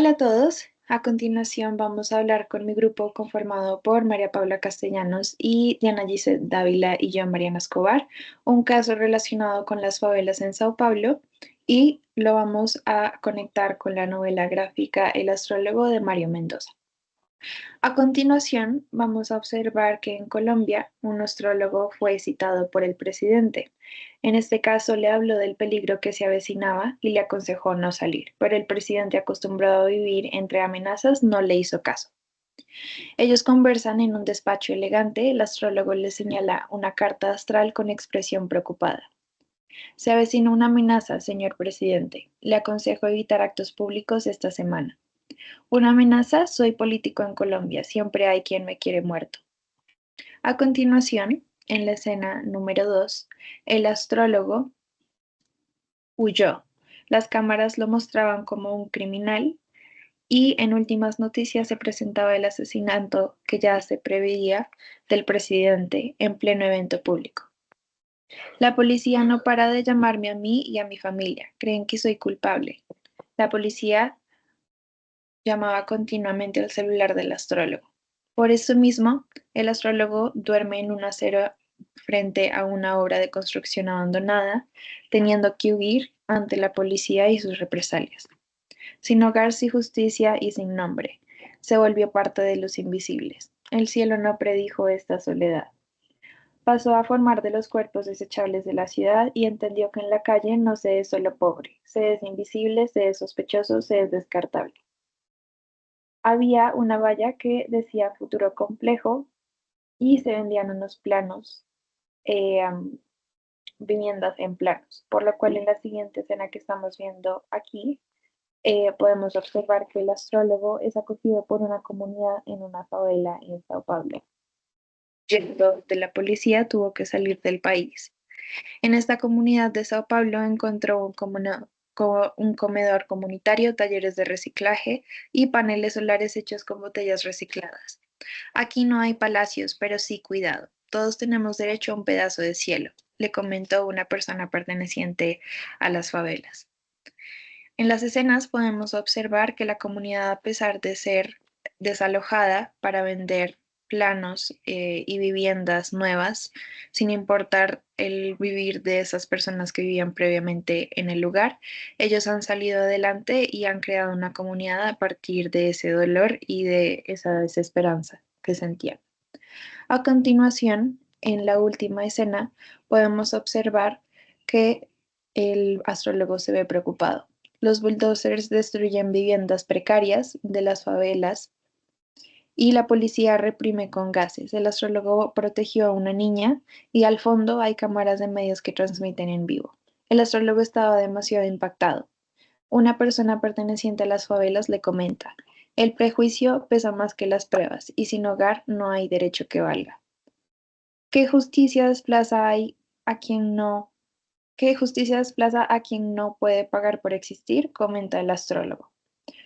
Hola a todos. A continuación vamos a hablar con mi grupo conformado por María Paula Castellanos y Diana Gisette Dávila y yo, Mariana Escobar, un caso relacionado con las favelas en Sao Paulo y lo vamos a conectar con la novela gráfica El astrólogo de Mario Mendoza. A continuación, vamos a observar que en Colombia un astrólogo fue citado por el presidente. En este caso le habló del peligro que se avecinaba y le aconsejó no salir, pero el presidente, acostumbrado a vivir entre amenazas, no le hizo caso. Ellos conversan en un despacho elegante. El astrólogo le señala una carta astral con expresión preocupada. Se avecina una amenaza, señor presidente. Le aconsejo evitar actos públicos esta semana. Una amenaza, soy político en Colombia, siempre hay quien me quiere muerto. A continuación, en la escena número 2, el astrólogo huyó. Las cámaras lo mostraban como un criminal y en últimas noticias se presentaba el asesinato que ya se preveía del presidente en pleno evento público. La policía no para de llamarme a mí y a mi familia. Creen que soy culpable. La policía llamaba continuamente al celular del astrólogo. Por eso mismo, el astrólogo duerme en un acero frente a una obra de construcción abandonada, teniendo que huir ante la policía y sus represalias. Sin hogar, sin justicia y sin nombre, se volvió parte de los invisibles. El cielo no predijo esta soledad. Pasó a formar de los cuerpos desechables de la ciudad y entendió que en la calle no se es solo pobre, se es invisible, se es sospechoso, se es descartable. Había una valla que decía futuro complejo y se vendían unos planos, eh, um, viviendas en planos, por lo cual en la siguiente escena que estamos viendo aquí podemos observar que el astrólogo es acogido por una comunidad en una favela en Sao Paulo. Yendo de la policía, tuvo que salir del país. En esta comunidad de Sao Paulo encontró un comedor comunitario, talleres de reciclaje y paneles solares hechos con botellas recicladas. Aquí no hay palacios, pero sí cuidado. Todos tenemos derecho a un pedazo de cielo, le comentó una persona perteneciente a las favelas. En las escenas podemos observar que la comunidad, a pesar de ser desalojada para vender planos y viviendas nuevas, sin importar el vivir de esas personas que vivían previamente en el lugar, ellos han salido adelante y han creado una comunidad a partir de ese dolor y de esa desesperanza que sentían. A continuación, en la última escena, podemos observar que el astrólogo se ve preocupado. Los bulldozers destruyen viviendas precarias de las favelas y la policía reprime con gases. El astrólogo protegió a una niña y al fondo hay cámaras de medios que transmiten en vivo. El astrólogo estaba demasiado impactado. Una persona perteneciente a las favelas le comenta: el prejuicio pesa más que las pruebas y sin hogar no hay derecho que valga. ¿Qué justicia desplaza hay a quien no, ¿Qué justicia desplaza a quien no puede pagar por existir? Comenta el astrólogo.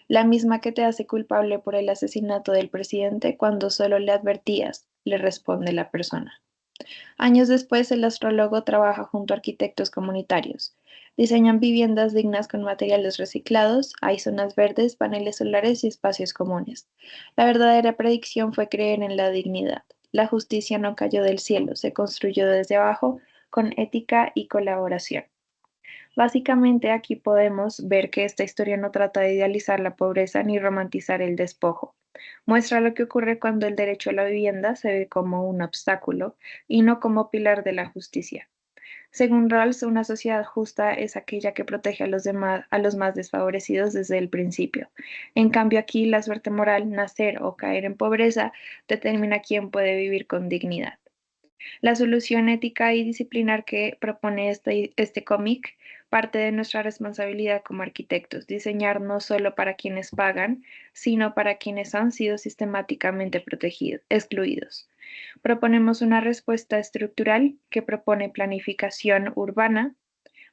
La misma que te hace culpable por el asesinato del presidente cuando solo le advertías, le responde la persona. Años después, el astrólogo trabaja junto a arquitectos comunitarios. Diseñan viviendas dignas con materiales reciclados, hay zonas verdes, paneles solares y espacios comunes. La verdadera predicción fue creer en la dignidad. La justicia no cayó del cielo, se construyó desde abajo con ética y colaboración. Básicamente aquí podemos ver que esta historia no trata de idealizar la pobreza ni romantizar el despojo. Muestra lo que ocurre cuando el derecho a la vivienda se ve como un obstáculo y no como pilar de la justicia. Según Rawls, una sociedad justa es aquella que protege a los demás, a los más desfavorecidos desde el principio. En cambio, aquí la suerte moral, nacer o caer en pobreza, determina quién puede vivir con dignidad. La solución ética y disciplinar que propone este cómic parte de nuestra responsabilidad como arquitectos, diseñar no solo para quienes pagan, sino para quienes han sido sistemáticamente protegidos, excluidos. Proponemos una respuesta estructural que propone planificación urbana,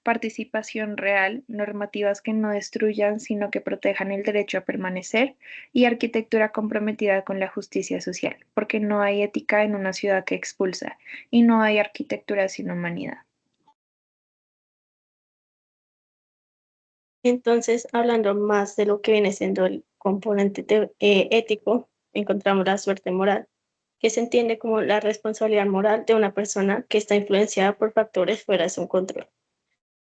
participación real, normativas que no destruyan, sino que protejan el derecho a permanecer, y arquitectura comprometida con la justicia social, porque no hay ética en una ciudad que expulsa, y no hay arquitectura sin humanidad. Entonces, hablando más de lo que viene siendo componente ético, encontramos la suerte moral, que se entiende como la responsabilidad moral de una persona que está influenciada por factores fuera de su control.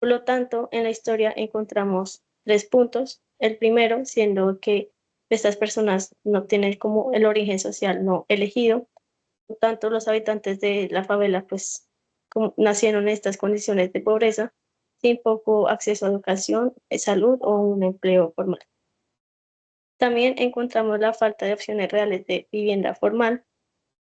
Por lo tanto, en la historia encontramos tres puntos. El primero siendo que estas personas no tienen como el origen social no elegido. Por lo tanto, los habitantes de la favela pues nacieron en estas condiciones de pobreza, sin poco acceso a educación, salud o un empleo formal. También encontramos la falta de opciones reales de vivienda formal,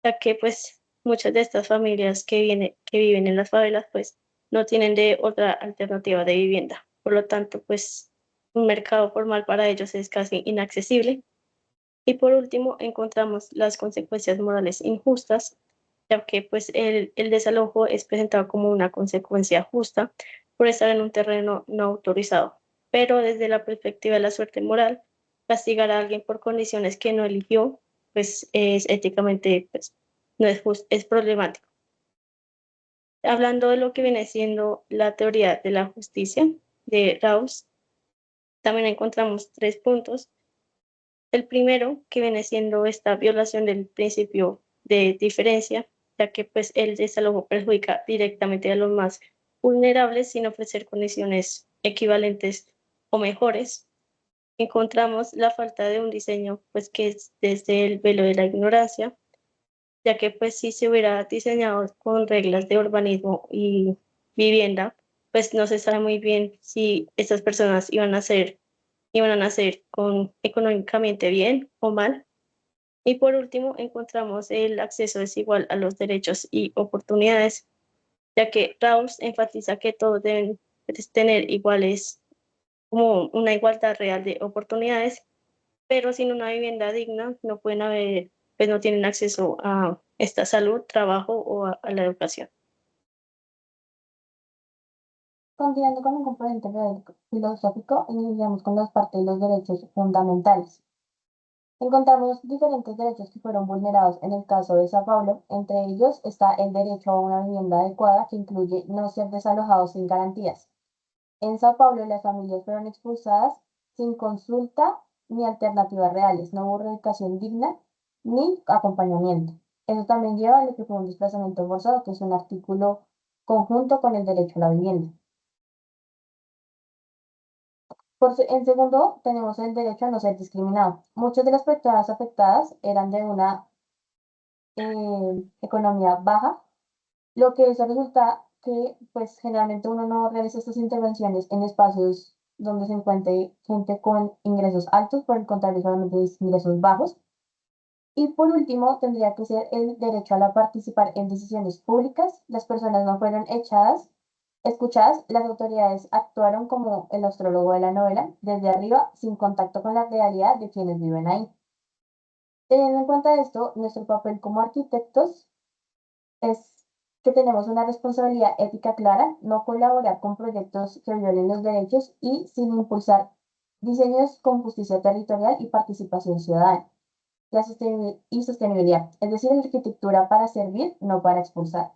ya que pues muchas de estas familias que viven en las favelas pues no tienen de otra alternativa de vivienda. Por lo tanto, pues un mercado formal para ellos es casi inaccesible. Y por último, encontramos las consecuencias morales injustas, ya que pues el desalojo es presentado como una consecuencia justa por estar en un terreno no autorizado. Pero desde la perspectiva de la suerte moral, castigar a alguien por condiciones que no eligió, pues es éticamente, pues no es justo, es problemático. Hablando de lo que viene siendo la teoría de la justicia de Rawls, también encontramos tres puntos. El primero, que viene siendo esta violación del principio de diferencia, ya que pues el desalojo perjudica directamente a los más vulnerables sin ofrecer condiciones equivalentes o mejores. Encontramos la falta de un diseño pues que es desde el velo de la ignorancia, ya que pues si se hubiera diseñado con reglas de urbanismo y vivienda, pues no se sabe muy bien si estas personas iban a nacer con económicamente bien o mal. Y por último, encontramos el acceso desigual a los derechos y oportunidades, ya que Rawls enfatiza que todos deben tener iguales, como una igualdad real de oportunidades, pero sin una vivienda digna no pueden haber, pues no tienen acceso a esta salud, trabajo o a la educación. Continuando con un componente filosófico, iniciamos con las partes de los derechos fundamentales. Encontramos diferentes derechos que fueron vulnerados en el caso de Sao Paulo. Entre ellos está el derecho a una vivienda adecuada, que incluye no ser desalojados sin garantías. En Sao Paulo, las familias fueron expulsadas sin consulta ni alternativas reales. No hubo educación digna ni acompañamiento. Eso también lleva a lo que fue un desplazamiento forzado, que es un artículo conjunto con el derecho a la vivienda. En segundo, tenemos el derecho a no ser discriminado. Muchas de las personas afectadas eran de una economía baja, lo que eso resulta que pues generalmente uno no realiza estas intervenciones en espacios donde se encuentre gente con ingresos altos, por el contrario, solamente ingresos bajos. Y por último, tendría que ser el derecho a la participar en decisiones públicas. Las personas no fueron escuchadas, las autoridades actuaron como el astrólogo de la novela, desde arriba, sin contacto con la realidad de quienes viven ahí. Teniendo en cuenta esto, nuestro papel como arquitectos es que tenemos una responsabilidad ética clara, no colaborar con proyectos que violen los derechos y sin impulsar diseños con justicia territorial y participación ciudadana y sostenibilidad, es decir, la arquitectura para servir, no para expulsar.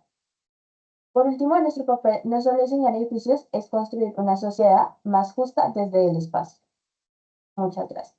Por último, nuestro papel no solo diseñar edificios, es construir una sociedad más justa desde el espacio. Muchas gracias.